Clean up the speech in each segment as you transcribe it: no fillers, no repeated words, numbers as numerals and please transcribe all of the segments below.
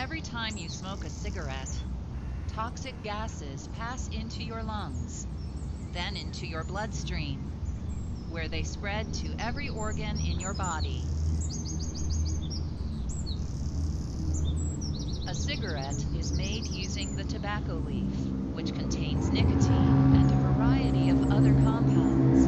Every time you smoke a cigarette, toxic gases pass into your lungs, then into your bloodstream, where they spread to every organ in your body. A cigarette is made using the tobacco leaf, which contains nicotine and a variety of other compounds.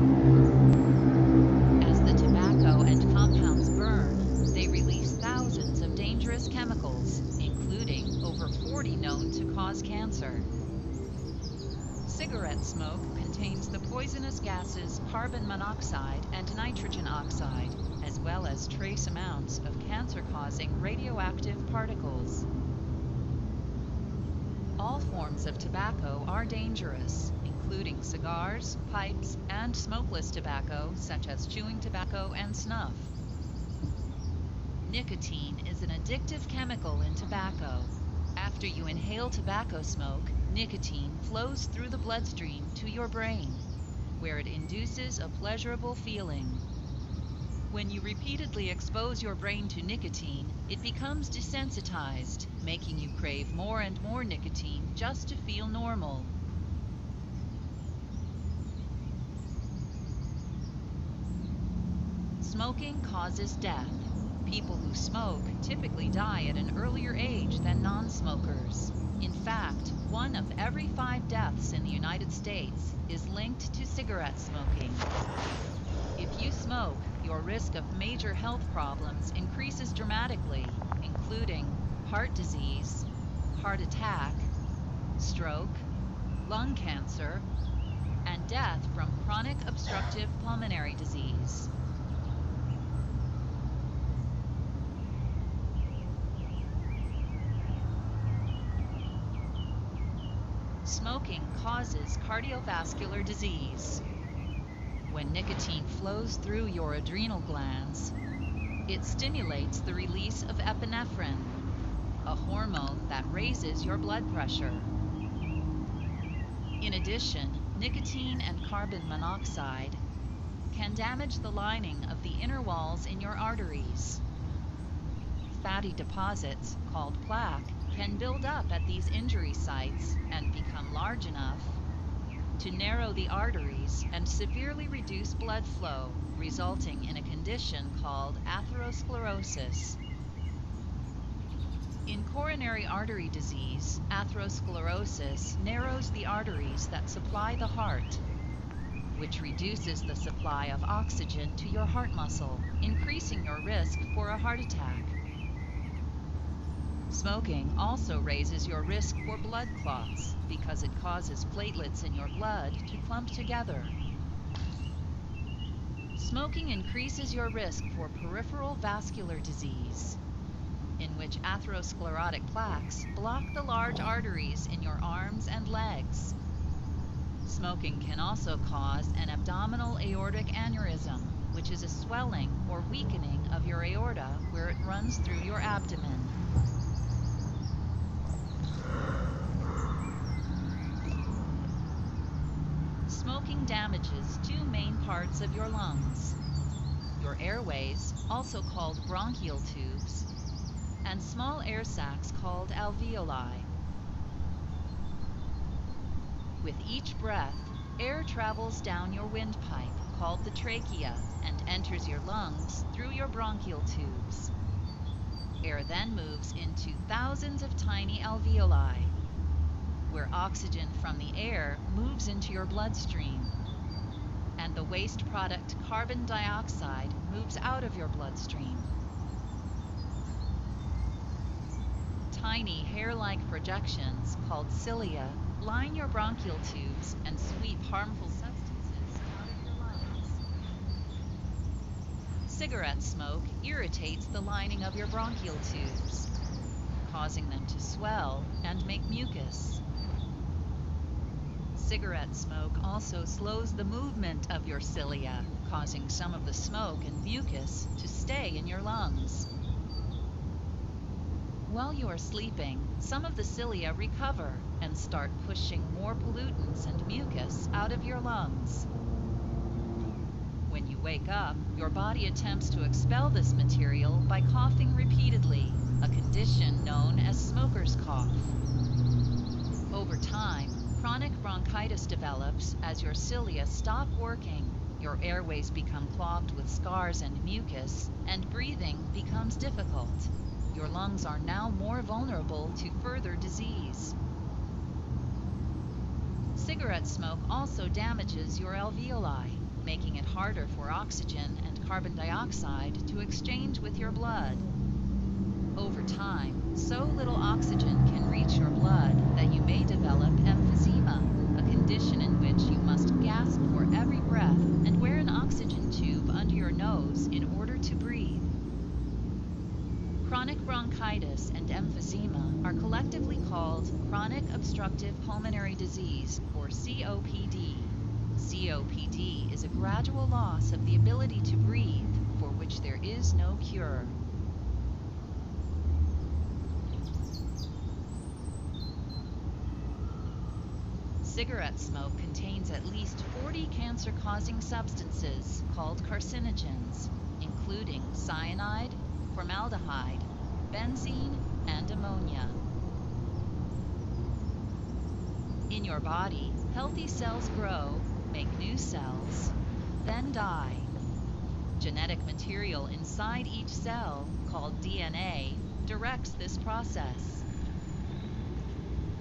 As the tobacco and compounds burn, they release thousands of dangerous chemicals, including over 40 known to cause cancer. Cigarette smoke contains the poisonous gases carbon monoxide and nitrogen oxide, as well as trace amounts of cancer-causing radioactive particles. All forms of tobacco are dangerous, including cigars, pipes, and smokeless tobacco, such as chewing tobacco and snuff. Nicotine is an addictive chemical in tobacco. After you inhale tobacco smoke, nicotine flows through the bloodstream to your brain, where it induces a pleasurable feeling. When you repeatedly expose your brain to nicotine, it becomes desensitized, making you crave more and more nicotine just to feel normal. Smoking causes death. People who smoke typically die at an earlier age than non-smokers. In fact, 1 of every 5 deaths in the United States is linked to cigarette smoking. If you smoke, your risk of major health problems increases dramatically, including heart disease, heart attack, stroke, lung cancer, and death from chronic obstructive pulmonary disease. Smoking causes cardiovascular disease. When nicotine flows through your adrenal glands, it stimulates the release of epinephrine, a hormone that raises your blood pressure. In addition, nicotine and carbon monoxide can damage the lining of the inner walls in your arteries. Fatty deposits, called plaque, can build up at these injury sites and become large enough to narrow the arteries and severely reduce blood flow, resulting in a condition called atherosclerosis. In coronary artery disease, atherosclerosis narrows the arteries that supply the heart, which reduces the supply of oxygen to your heart muscle, increasing your risk for a heart attack. Smoking also raises your risk for blood clots because it causes platelets in your blood to clump together. Smoking increases your risk for peripheral vascular disease, in which atherosclerotic plaques block the large arteries in your arms and legs. Smoking can also cause an abdominal aortic aneurysm, which is a swelling or weakening of your aorta where it runs through your abdomen. Smoking damages 2 main parts of your lungs: your airways, also called bronchial tubes, and small air sacs called alveoli. With each breath, air travels down your windpipe, called the trachea, and enters your lungs through your bronchial tubes. Air then moves into thousands of tiny alveoli, where oxygen from the air moves into your bloodstream, and the waste product carbon dioxide moves out of your bloodstream. Tiny hair-like projections, called cilia, line your bronchial tubes and sweep harmful substances out of your lungs. Cigarette smoke irritates the lining of your bronchial tubes, causing them to swell and make mucus. Cigarette smoke also slows the movement of your cilia, causing some of the smoke and mucus to stay in your lungs. While you are sleeping, some of the cilia recover and start pushing more pollutants and mucus out of your lungs. When you wake up, your body attempts to expel this material by coughing repeatedly, a condition known as smoker's cough. Over time, chronic bronchitis develops as your cilia stop working, your airways become clogged with scars and mucus, and breathing becomes difficult. Your lungs are now more vulnerable to further disease. Cigarette smoke also damages your alveoli, making it harder for oxygen and carbon dioxide to exchange with your blood. Over time, so little oxygen can reach your blood that you may develop emphysema, a condition in which you must gasp for every breath and wear an oxygen tube under your nose in order to breathe. Chronic bronchitis and emphysema are collectively called chronic obstructive pulmonary disease, or COPD. COPD is a gradual loss of the ability to breathe, for which there is no cure. Cigarette smoke contains at least 40 cancer-causing substances called carcinogens, including cyanide, formaldehyde, benzene, and ammonia. In your body, healthy cells grow, make new cells, then die. Genetic material inside each cell, called DNA, directs this process.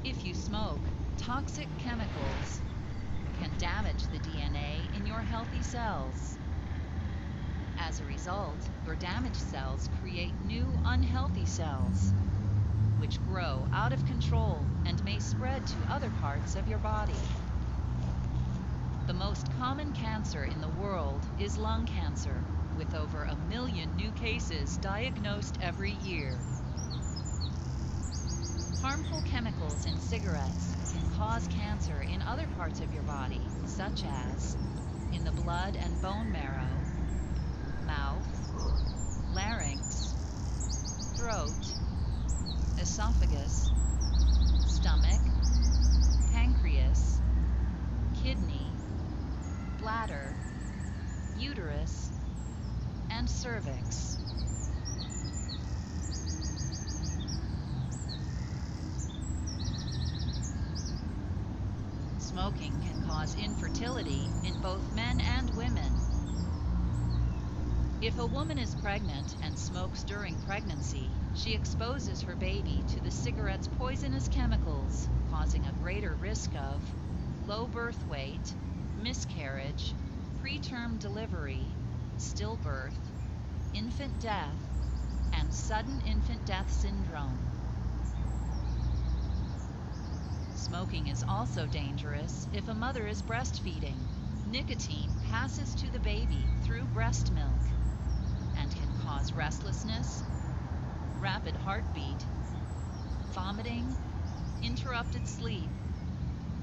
If you smoke, toxic chemicals can damage the DNA in your healthy cells. As a result, your damaged cells create new unhealthy cells, which grow out of control and may spread to other parts of your body. The most common cancer in the world is lung cancer, with over 1 million new cases diagnosed every year. Harmful chemicals in cigarettes can cause cancer in other parts of your body, such as in the blood and bone marrow, mouth, larynx, throat, esophagus, stomach, pancreas, kidney, bladder, uterus, and cervix. Smoking can cause infertility in both men and women. If a woman is pregnant and smokes during pregnancy, she exposes her baby to the cigarette's poisonous chemicals, causing a greater risk of low birth weight, miscarriage, preterm delivery, stillbirth, infant death, and sudden infant death syndrome. Smoking is also dangerous if a mother is breastfeeding. Nicotine passes to the baby through breast milk and can cause restlessness, rapid heartbeat, vomiting, interrupted sleep,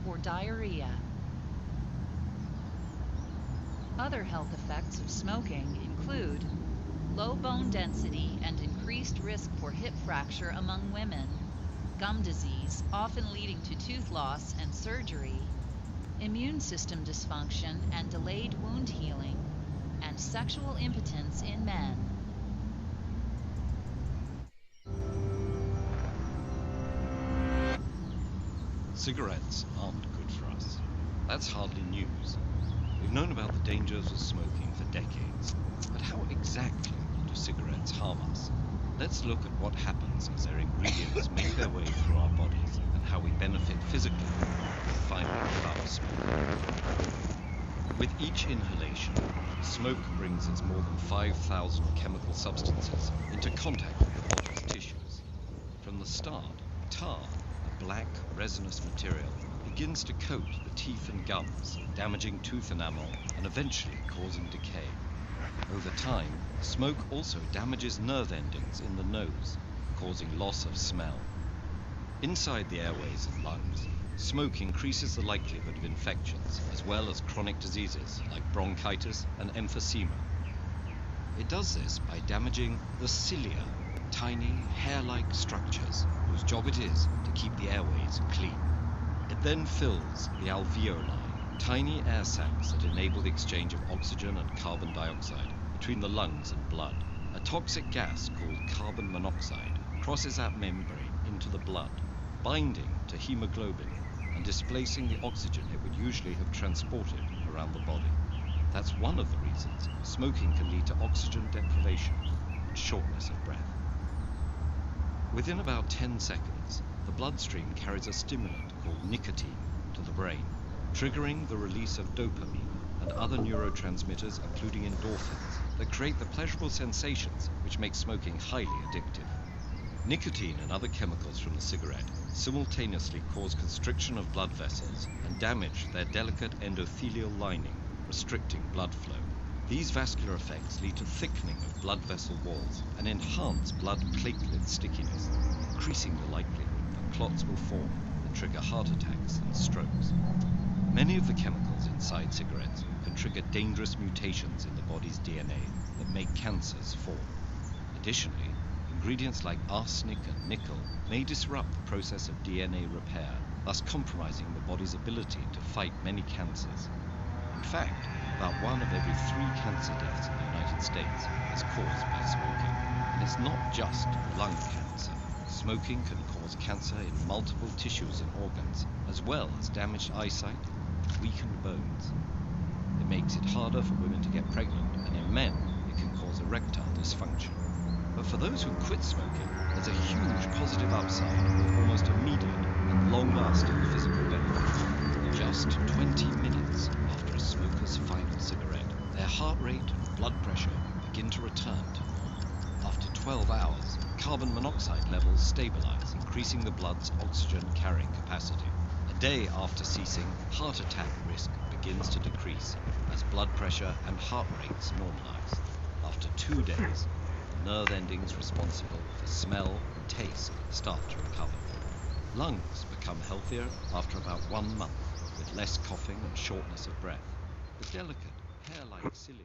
or diarrhea. Other health effects of smoking include low bone density and increased risk for hip fracture among women, gum disease, often leading to tooth loss and surgery, immune system dysfunction and delayed wound healing, and sexual impotence in men. Cigarettes aren't good for us. That's hardly news. We've known about the dangers of smoking for decades. But how exactly do cigarettes harm us? Let's look at what happens as their ingredients make their way through our bodies and how we benefit physically and finally without smoke. With each inhalation, smoke brings its more than 5,000 chemical substances into contact with the body's tissues. From the start, tar, a black resinous material, begins to coat the teeth and gums, damaging tooth enamel and eventually causing decay. Over time, smoke also damages nerve endings in the nose, causing loss of smell. Inside the airways and lungs, smoke increases the likelihood of infections, as well as chronic diseases like bronchitis and emphysema. It does this by damaging the cilia, tiny hair-like structures whose job it is to keep the airways clean. It then fills the alveoli, tiny air sacs that enable the exchange of oxygen and carbon dioxide between the lungs and blood. A toxic gas called carbon monoxide crosses that membrane into the blood, binding to hemoglobin and displacing the oxygen it would usually have transported around the body. That's one of the reasons smoking can lead to oxygen deprivation and shortness of breath. Within about 10 seconds, the bloodstream carries a stimulant called nicotine to the brain, triggering the release of dopamine and other neurotransmitters, including endorphins, that create the pleasurable sensations which make smoking highly addictive. Nicotine and other chemicals from the cigarette simultaneously cause constriction of blood vessels and damage their delicate endothelial lining, restricting blood flow. These vascular effects lead to thickening of blood vessel walls and enhance blood platelet stickiness, increasing the likelihood that clots will form and trigger heart attacks and strokes. Many of the chemicals inside cigarettes can trigger dangerous mutations in the body's DNA that make cancers form. Additionally, ingredients like arsenic and nickel may disrupt the process of DNA repair, thus compromising the body's ability to fight many cancers. In fact, about 1 of every 3 cancer deaths in the United States is caused by smoking. And it's not just lung cancer. Smoking can cause cancer in multiple tissues and organs, as well as damaged eyesight and weakened bones. It makes it harder for women to get pregnant, and in men, it can cause erectile dysfunction. But for those who quit smoking, there's a huge positive upside with almost immediate and long-lasting physical benefits. Just 20 minutes after a smoker's final cigarette, their heart rate and blood pressure begin to return to normal. After 12 hours, carbon monoxide levels stabilize, increasing the blood's oxygen carrying capacity. A day after ceasing, heart attack risk begins to decrease as blood pressure and heart rates normalize. After 2 days, the nerve endings responsible for smell and taste start to recover. Lungs become healthier after about 1 month, with less coughing and shortness of breath. The delicate, hair-like cilia